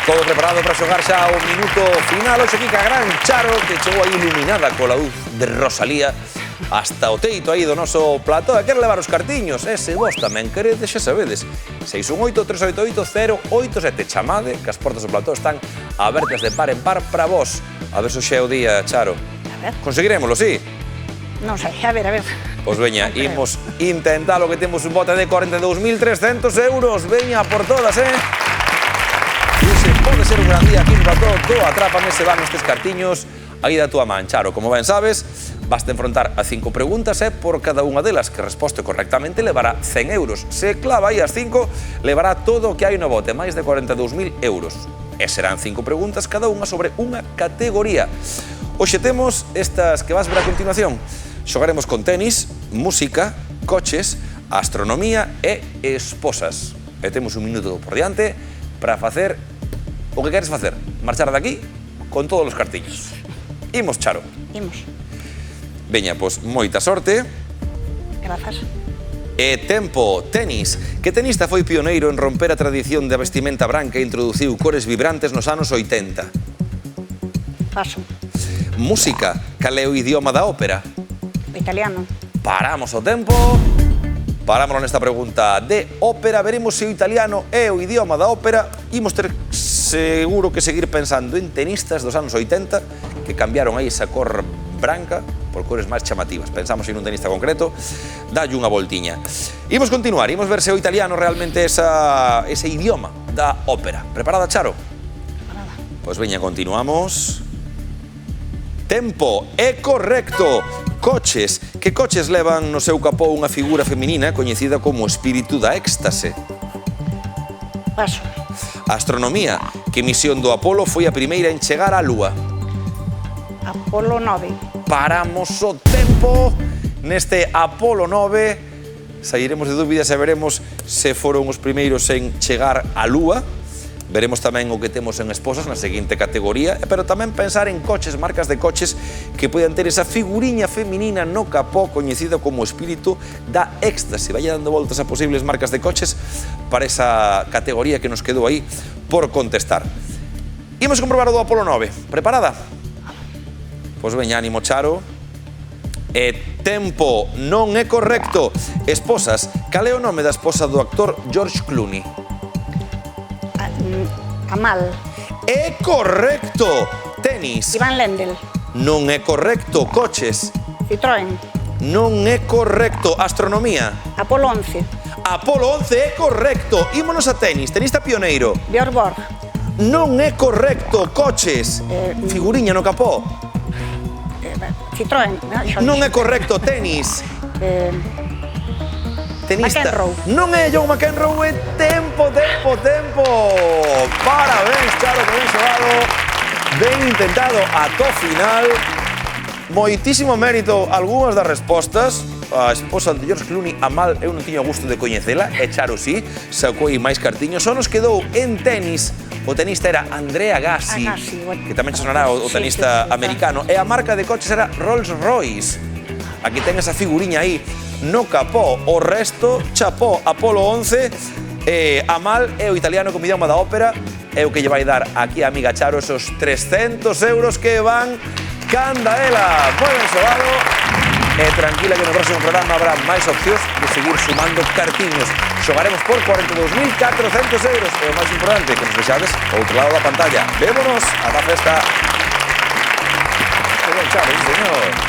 Todo preparado para xogar xa o minuto final. Hoxe aquí ca gran Charo, que chegou aí iluminada cola luz de Rosalía hasta o teito aí do noso plató. E quer levar os cartiños. E se vos tamén queredes, xa sabedes. 618-388-087. Chamade, que as portas do plató están abertas de par en par para vos. A ver se xe é o día, Charo. A ver. Conseguirémolo, sí? Non sei, a ver, a ver. Pois veña, imos intentalo, que temos un bote de 42.300 euros. Veña por todas, Pode ser un gran día aquí no plató do Atrápame, se van estes cartiños aí da túa man, Charo. Como ben sabes, basta enfrontar a 5 preguntas e por cada unha delas que resposte correctamente levará 100 euros. Se clava aí as 5, levará todo o que hai no bote, máis de 42.000 euros. E serán 5 preguntas cada unha sobre unha categoría. Hoxe temos estas que vas ver a continuación. Xogaremos con tenis, música, coches, astronomía e esposas. E temos un minuto por diante para facer o que queres facer, marchar daqui con todos os cartiños. Imos, Charo. Imos. Veña, pois, moita sorte. Grazas. E tempo, tenis. Que tenista foi pioneiro en romper a tradición da vestimenta branca e introduciu cores vibrantes nos anos 80? Paso. Música. Cal é o idioma da ópera? O italiano. Paramos o tempo. Parámoslo nesta pregunta de ópera. Veremos se o italiano é o idioma da ópera. Imos ter seguro que seguir pensando en tenistas dos anos 80 que cambiaron aí esa cor branca por cores máis chamativas. Pensamos en un tenista concreto, dalle unha voltiña. Imos continuar, imos ver se o italiano realmente é ese idioma da ópera. Preparada, Charo? Parada. Pois veña, continuamos. Tempo, é correcto. Coches. Que coches levan no seu capó unha figura feminina coñecida como espírito da éxtase? Paso. Astronomía. Que misión do Apolo foi a primeira en chegar á Lúa? Apolo 9. Paramos o tempo neste Apolo 9. Sairemos de dúbidas e veremos se foron os primeiros en chegar á Lúa. Veremos tamén o que temos en esposas na seguinte categoría, pero tamén pensar en coches, marcas de coches que poden ter esa figuriña feminina no capó coñecida como espírito da éxtase. Vaya dando voltas a posibles marcas de coches para esa categoría que nos quedou aí por contestar. Imos comprobar o do Apolo 9. Preparada? Pois veña, ánimo, Charo. E tempo, non é correcto. Esposas, cal é o nome da esposa do actor George Clooney? Amal. É correcto. Tenis. Iván Lendl. Non é correcto. Coches. Citroën. Non é correcto. Astronomía. Apolo 11. Apolo 11 é correcto. Ímonos a tenis. Tenista pioneiro. Björn Borg. Non é correcto. Coches. Figuriña no capó. Citroën. Non é correcto. Tenis. Tenista. McEnroe. Non é John McEnroe, é tempo. Parabéns, Charo, que ben xogado. Ben intentado ata o final. Moitísimo mérito algunhas das respostas. A esposa de George Clooney, Amal, eu non tiño gusto de coñecela, e Charo sí, sacou aí máis cartiños. Só nos quedou en tenis. O tenista era Andrea Agassi, que tamén che sonará o tenista americano. E a marca de coches era Rolls-Royce. Aquí ten esa figuriña aí no capó. O resto, chapó, Apolo 11, Amal é o italiano como idioma da ópera, é o que lle vai dar aquí a amiga Charo esos 300 euros que van canda ela. Moi ben xogado. E tranquila que no próximo programa habrá máis opcións de seguir sumando cartiños. Xogaremos por 42.400 euros. E o máis importante, que nos vexades ao outro lado da pantalla. Vémonos, ata a festa. Que ben, Charo, sí, señor.